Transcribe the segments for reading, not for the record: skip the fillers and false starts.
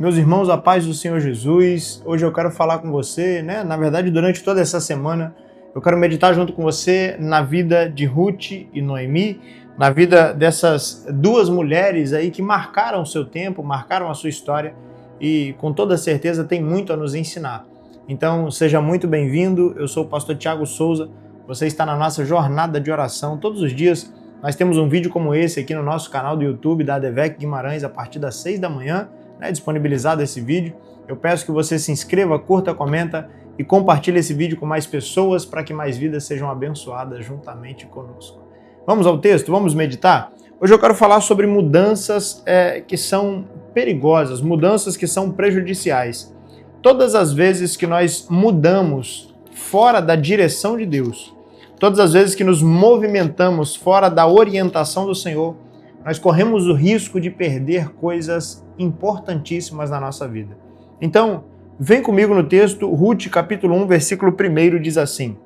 Meus irmãos, a paz do Senhor Jesus, hoje eu quero falar com você, Na verdade, durante toda essa semana, eu quero meditar junto com você na vida de Ruth e Noemi, na vida dessas duas mulheres aí que marcaram o seu tempo, marcaram a sua história e com toda certeza tem muito a nos ensinar. Então, seja muito bem-vindo, eu sou o pastor Thiago Souza, você está na nossa jornada de oração. Todos os dias nós temos um vídeo como esse aqui no nosso canal do YouTube da ADVEC Guimarães a partir das 6 da manhã, disponibilizado esse vídeo. Eu peço que você se inscreva, curta, comenta e compartilhe esse vídeo com mais pessoas para que mais vidas sejam abençoadas juntamente conosco. Vamos ao texto? Vamos meditar? Hoje eu quero falar sobre mudanças que são perigosas, mudanças que são prejudiciais. Todas as vezes que nós mudamos fora da direção de Deus, todas as vezes que nos movimentamos fora da orientação do Senhor, nós corremos o risco de perder coisas importantíssimas na nossa vida. Então, vem comigo no texto, Ruth, capítulo 1, versículo 1, diz assim: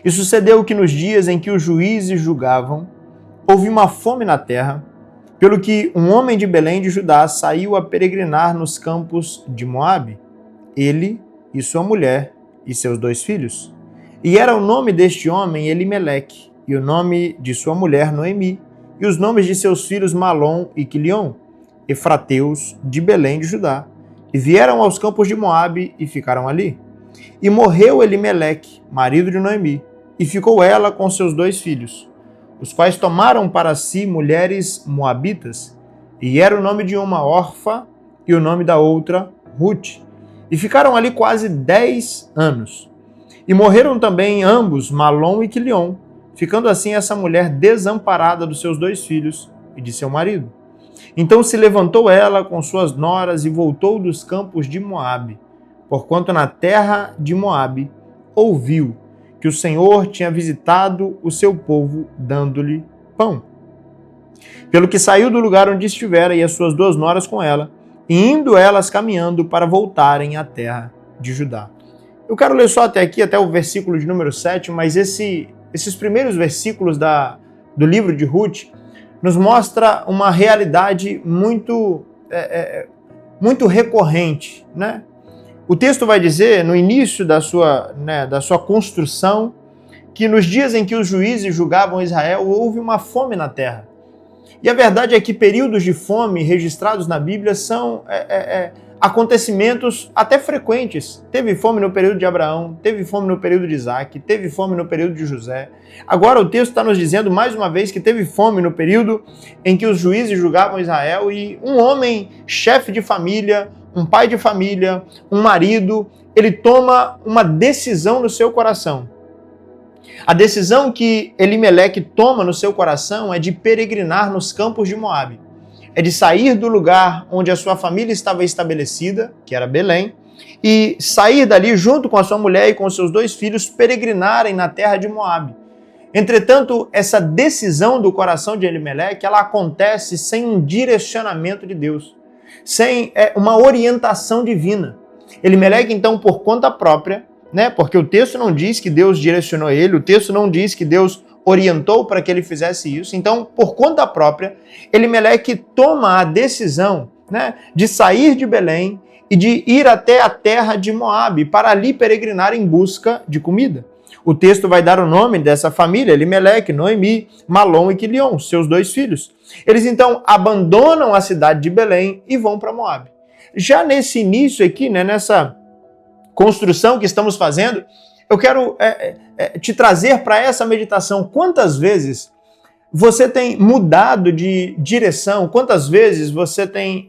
E sucedeu que nos dias em que os juízes julgavam, houve uma fome na terra, pelo que um homem de Belém de Judá saiu a peregrinar nos campos de Moabe, ele e sua mulher e seus 2 filhos. E era o nome deste homem Elimeleque, e o nome de sua mulher Noemi, e os nomes de seus filhos Malom e Quilion, efrateus de Belém de Judá, e vieram aos campos de Moabe e ficaram ali. E morreu Elimeleque, marido de Noemi, e ficou ela com seus 2 filhos, os quais tomaram para si mulheres moabitas, e era o nome de uma Orfa e o nome da outra Ruth, e ficaram ali quase 10 anos. E morreram também ambos, Malom e Quilion, ficando assim essa mulher desamparada dos seus 2 filhos e de seu marido. Então se levantou ela com suas noras e voltou dos campos de Moabe, porquanto na terra de Moabe ouviu que o Senhor tinha visitado o seu povo, dando-lhe pão. Pelo que saiu do lugar onde estivera e as suas 2 noras com ela, e indo elas caminhando para voltarem à terra de Judá. Eu quero ler só até aqui, até o versículo de número 7, mas esses primeiros versículos do livro de Ruth nos mostra uma realidade muito recorrente, O texto vai dizer, no início da sua construção, que nos dias em que os juízes julgavam Israel, houve uma fome na terra. E a verdade é que períodos de fome registrados na Bíblia são acontecimentos até frequentes. Teve fome no período de Abraão, teve fome no período de Isaac, teve fome no período de José. Agora o texto está nos dizendo mais uma vez que teve fome no período em que os juízes julgavam Israel e um homem, chefe de família, um pai de família, um marido, ele toma uma decisão no seu coração. A decisão que Elimeleque toma no seu coração é de peregrinar nos campos de Moabe. É de sair do lugar onde a sua família estava estabelecida, que era Belém, e sair dali junto com a sua mulher e com os seus 2 filhos, peregrinarem na terra de Moabe. Entretanto, essa decisão do coração de Elimeleque, ela acontece sem um direcionamento de Deus, sem uma orientação divina. Elimeleque, então, por conta própria, porque o texto não diz que Deus direcionou ele, o texto não diz que Deus orientou para que ele fizesse isso. Então, por conta própria, Elimeleque toma a decisão de sair de Belém e de ir até a terra de Moabe para ali peregrinar em busca de comida. O texto vai dar o nome dessa família, Elimeleque, Noemi, Malom e Quilion, seus 2 filhos. Eles então abandonam a cidade de Belém e vão para Moabe. Já nesse início aqui, nessa construção que estamos fazendo, eu quero te trazer para essa meditação. Quantas vezes você tem mudado de direção? Quantas vezes você tem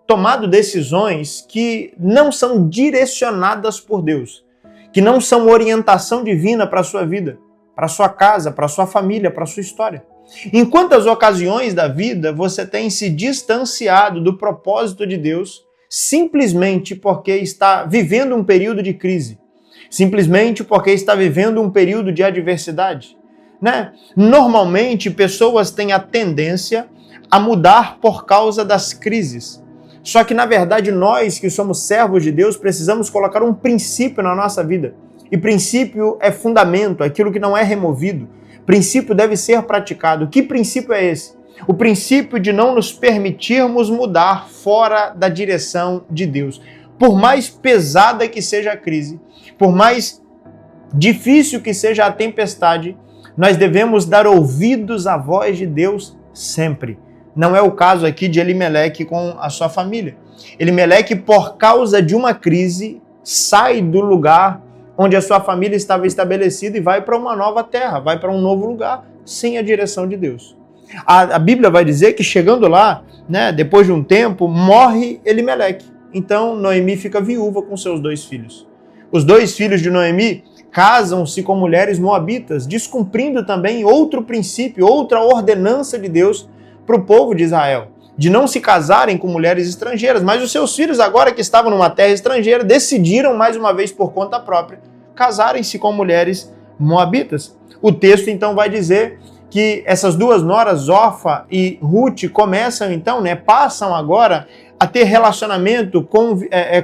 tomado decisões que não são direcionadas por Deus? Que não são orientação divina para a sua vida, para a sua casa, para a sua família, para a sua história? Em quantas ocasiões da vida você tem se distanciado do propósito de Deus simplesmente porque está vivendo um período de crise? Simplesmente porque está vivendo um período de adversidade? Normalmente, pessoas têm a tendência a mudar por causa das crises. Só que, na verdade, nós que somos servos de Deus, precisamos colocar um princípio na nossa vida. E princípio é fundamento, aquilo que não é removido. Princípio deve ser praticado. Que princípio é esse? o princípio de não nos permitirmos mudar fora da direção de Deus. Por mais pesada que seja a crise, por mais difícil que seja a tempestade, nós devemos dar ouvidos à voz de Deus sempre. Não é o caso aqui de Elimeleque com a sua família. Elimeleque, por causa de uma crise, sai do lugar onde a sua família estava estabelecida e vai para uma nova terra, vai para um novo lugar, sem a direção de Deus. A Bíblia vai dizer que chegando lá, depois de um tempo, morre Elimeleque. Então Noemi fica viúva com seus 2 filhos. Os 2 filhos de Noemi casam-se com mulheres moabitas, descumprindo também outro princípio, outra ordenança de Deus para o povo de Israel, de não se casarem com mulheres estrangeiras. Mas os seus filhos, agora que estavam numa terra estrangeira, decidiram, mais uma vez por conta própria, casarem-se com mulheres moabitas. O texto então vai dizer que essas 2 noras, Orfa e Ruth, começam então, passam agora a ter relacionamento,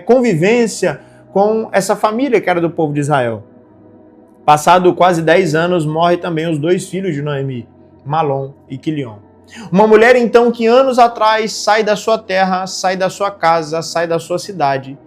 convivência com essa família que era do povo de Israel. Passado quase 10 anos, morre também os 2 filhos de Noemi, Malom e Quilion. Uma mulher então que anos atrás sai da sua terra, sai da sua casa, sai da sua cidade,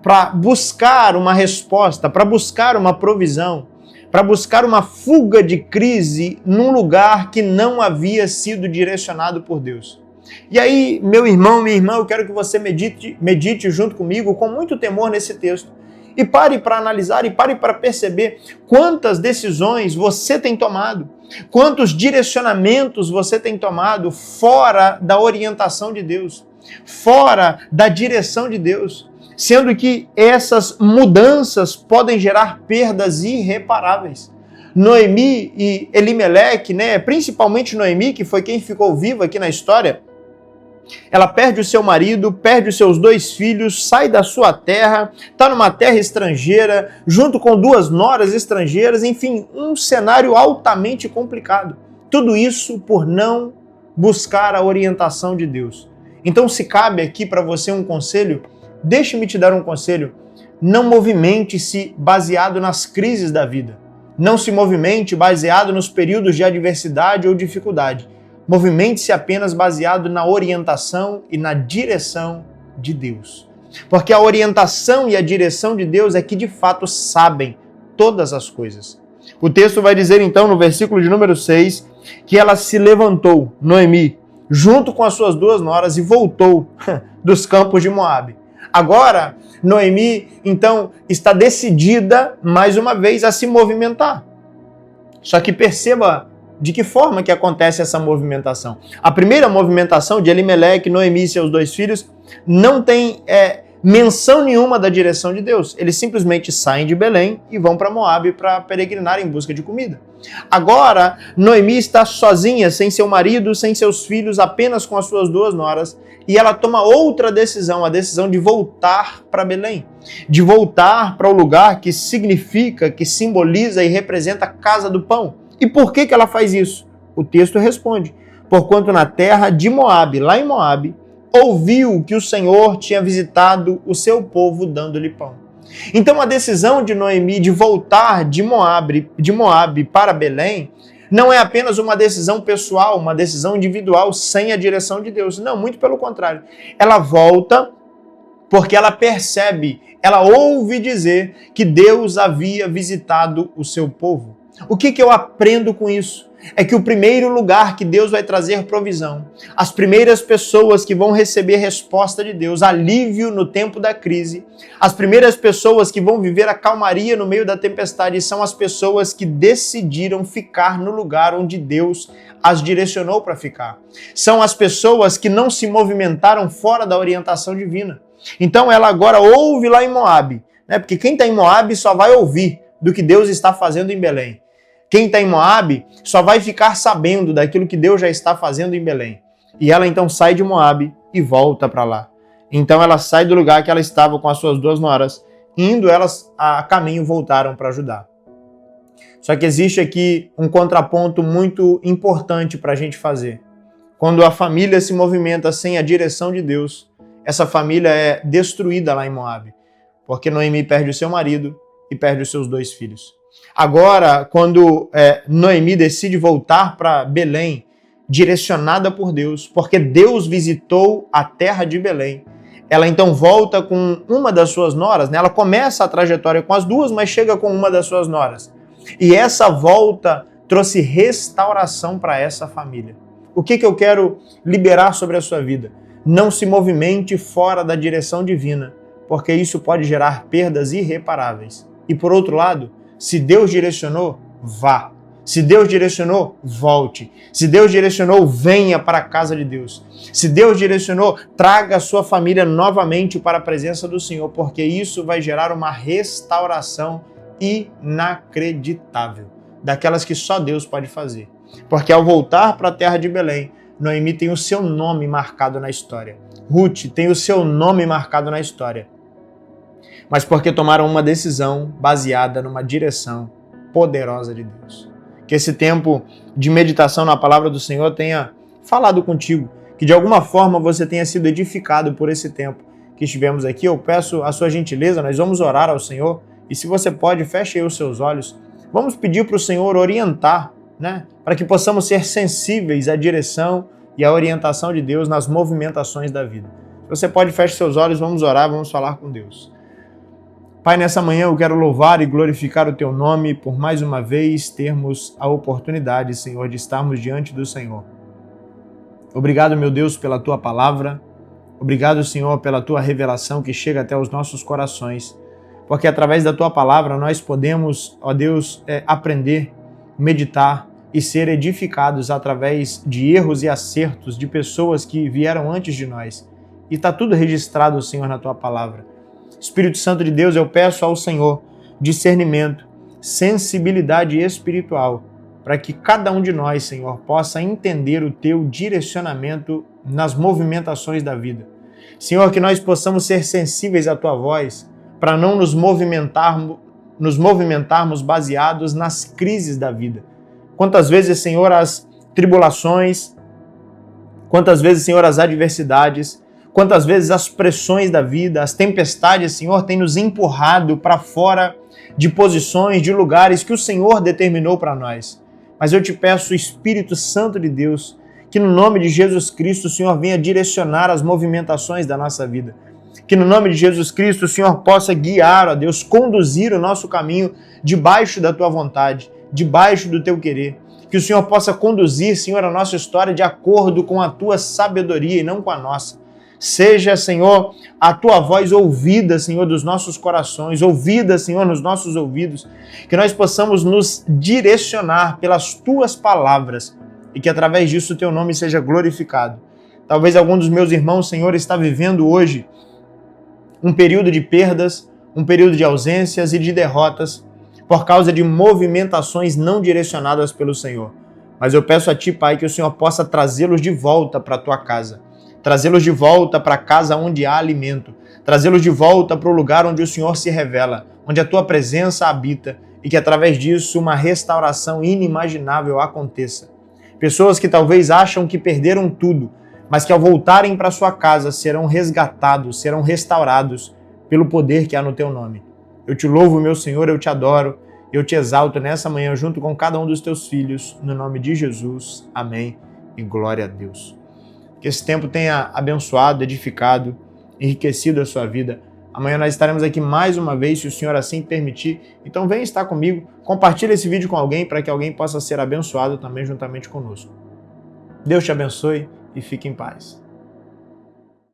para buscar uma resposta, para buscar uma provisão, para buscar uma fuga de crise num lugar que não havia sido direcionado por Deus. E aí, meu irmão, minha irmã, eu quero que você medite junto comigo com muito temor nesse texto e pare para analisar e pare para perceber quantas decisões você tem tomado, quantos direcionamentos você tem tomado fora da orientação de Deus, fora da direção de Deus, sendo que essas mudanças podem gerar perdas irreparáveis. Noemi e Elimeleque, principalmente Noemi, que foi quem ficou viva aqui na história, ela perde o seu marido, perde os seus 2 filhos, sai da sua terra, está numa terra estrangeira, junto com 2 noras estrangeiras, enfim, um cenário altamente complicado. Tudo isso por não buscar a orientação de Deus. Então, se cabe aqui para você um conselho, deixe-me te dar um conselho. Não movimente-se baseado nas crises da vida. Não se movimente baseado nos períodos de adversidade ou dificuldade. Movimente-se apenas baseado na orientação e na direção de Deus. Porque a orientação e a direção de Deus é que de fato sabem todas as coisas. O texto vai dizer então no versículo de número 6 que ela se levantou, Noemi, junto com as suas 2 noras e voltou dos campos de Moabe. Agora, Noemi então está decidida mais uma vez a se movimentar. Só que perceba de que forma que acontece essa movimentação. A primeira movimentação de Elimeleque, Noemi e seus 2 filhos não tem menção nenhuma da direção de Deus. Eles simplesmente saem de Belém e vão para Moabe para peregrinar em busca de comida. Agora, Noemi está sozinha, sem seu marido, sem seus filhos, apenas com as suas 2 noras, e ela toma outra decisão, a decisão de voltar para Belém, de voltar para o lugar que significa, que simboliza e representa a casa do pão. E por que ela faz isso? O texto responde: porquanto na terra de Moabe, lá em Moabe, ouviu que o Senhor tinha visitado o seu povo dando-lhe pão. Então a decisão de Noemi de voltar de Moabe para Belém não é apenas uma decisão pessoal, uma decisão individual sem a direção de Deus. Não, muito pelo contrário. Ela volta porque ela percebe, ela ouve dizer que Deus havia visitado o seu povo. O que eu aprendo com isso? É que o primeiro lugar que Deus vai trazer provisão, as primeiras pessoas que vão receber resposta de Deus, alívio no tempo da crise, as primeiras pessoas que vão viver a calmaria no meio da tempestade são as pessoas que decidiram ficar no lugar onde Deus as direcionou para ficar. São as pessoas que não se movimentaram fora da orientação divina. Então ela agora ouve lá em Moabe, porque quem está em Moabe só vai ouvir do que Deus está fazendo em Belém. Quem está em Moabe só vai ficar sabendo daquilo que Deus já está fazendo em Belém. E ela então sai de Moabe e volta para lá. Então ela sai do lugar que ela estava com as suas 2 noras, indo elas a caminho voltaram para Judá. Só que existe aqui um contraponto muito importante para a gente fazer. Quando a família se movimenta sem a direção de Deus, essa família é destruída lá em Moabe, porque Noemi perde o seu marido e perde os seus 2 filhos. Agora, quando Noemi decide voltar para Belém, direcionada por Deus, porque Deus visitou a terra de Belém. Ela então volta com uma das suas noras, né? Ela começa a trajetória com as duas, mas chega com uma das suas noras. E essa volta trouxe restauração para essa família. O que eu quero liberar sobre a sua vida? Não se movimente fora da direção divina, porque isso pode gerar perdas irreparáveis. E por outro lado, se Deus direcionou, vá. Se Deus direcionou, volte. Se Deus direcionou, venha para a casa de Deus. Se Deus direcionou, traga a sua família novamente para a presença do Senhor, porque isso vai gerar uma restauração inacreditável, daquelas que só Deus pode fazer. Porque ao voltar para a terra de Belém, Noemi tem o seu nome marcado na história. Ruth tem o seu nome marcado na história. Mas porque tomaram uma decisão baseada numa direção poderosa de Deus. Que esse tempo de meditação na palavra do Senhor tenha falado contigo, que de alguma forma você tenha sido edificado por esse tempo que estivemos aqui. Eu peço a sua gentileza, nós vamos orar ao Senhor, e se você pode, feche aí os seus olhos. Vamos pedir para o Senhor orientar, né? Para que possamos ser sensíveis à direção e à orientação de Deus nas movimentações da vida. Se você pode, feche seus olhos, vamos orar, vamos falar com Deus. Pai, nessa manhã eu quero louvar e glorificar o Teu nome por mais uma vez termos a oportunidade, Senhor, de estarmos diante do Senhor. Obrigado, meu Deus, pela Tua palavra. Obrigado, Senhor, pela Tua revelação que chega até os nossos corações. Porque através da Tua palavra nós podemos, ó Deus, aprender, meditar e ser edificados através de erros e acertos de pessoas que vieram antes de nós. E está tudo registrado, Senhor, na Tua palavra. Espírito Santo de Deus, eu peço ao Senhor discernimento, sensibilidade espiritual, para que cada um de nós, Senhor, possa entender o Teu direcionamento nas movimentações da vida. Senhor, que nós possamos ser sensíveis à Tua voz, para não nos movimentarmos baseados nas crises da vida. Quantas vezes, Senhor, as tribulações, quantas vezes, Senhor, as adversidades, quantas vezes as pressões da vida, as tempestades, Senhor, têm nos empurrado para fora de posições, de lugares que o Senhor determinou para nós. Mas eu te peço, Espírito Santo de Deus, que no nome de Jesus Cristo o Senhor venha direcionar as movimentações da nossa vida. Que no nome de Jesus Cristo o Senhor possa guiar, ó Deus, conduzir o nosso caminho debaixo da Tua vontade, debaixo do Teu querer. Que o Senhor possa conduzir, Senhor, a nossa história de acordo com a Tua sabedoria e não com a nossa. Seja, Senhor, a Tua voz ouvida, Senhor, dos nossos corações, ouvida, Senhor, nos nossos ouvidos, que nós possamos nos direcionar pelas Tuas palavras e que através disso o Teu nome seja glorificado. Talvez algum dos meus irmãos, Senhor, está vivendo hoje um período de perdas, um período de ausências e de derrotas por causa de movimentações não direcionadas pelo Senhor. Mas eu peço a Ti, Pai, que o Senhor possa trazê-los de volta para a Tua casa. Trazê-los de volta para a casa onde há alimento, trazê-los de volta para o lugar onde o Senhor se revela, onde a Tua presença habita e que através disso uma restauração inimaginável aconteça. Pessoas que talvez acham que perderam tudo, mas que ao voltarem para sua casa serão resgatados, serão restaurados pelo poder que há no Teu nome. Eu te louvo, meu Senhor, eu te adoro, eu te exalto nessa manhã junto com cada um dos Teus filhos, no nome de Jesus. Amém e glória a Deus. Que esse tempo tenha abençoado, edificado, enriquecido a sua vida. Amanhã nós estaremos aqui mais uma vez, se o Senhor assim permitir. Então vem estar comigo, compartilhe esse vídeo com alguém para que alguém possa ser abençoado também juntamente conosco. Deus te abençoe e fique em paz.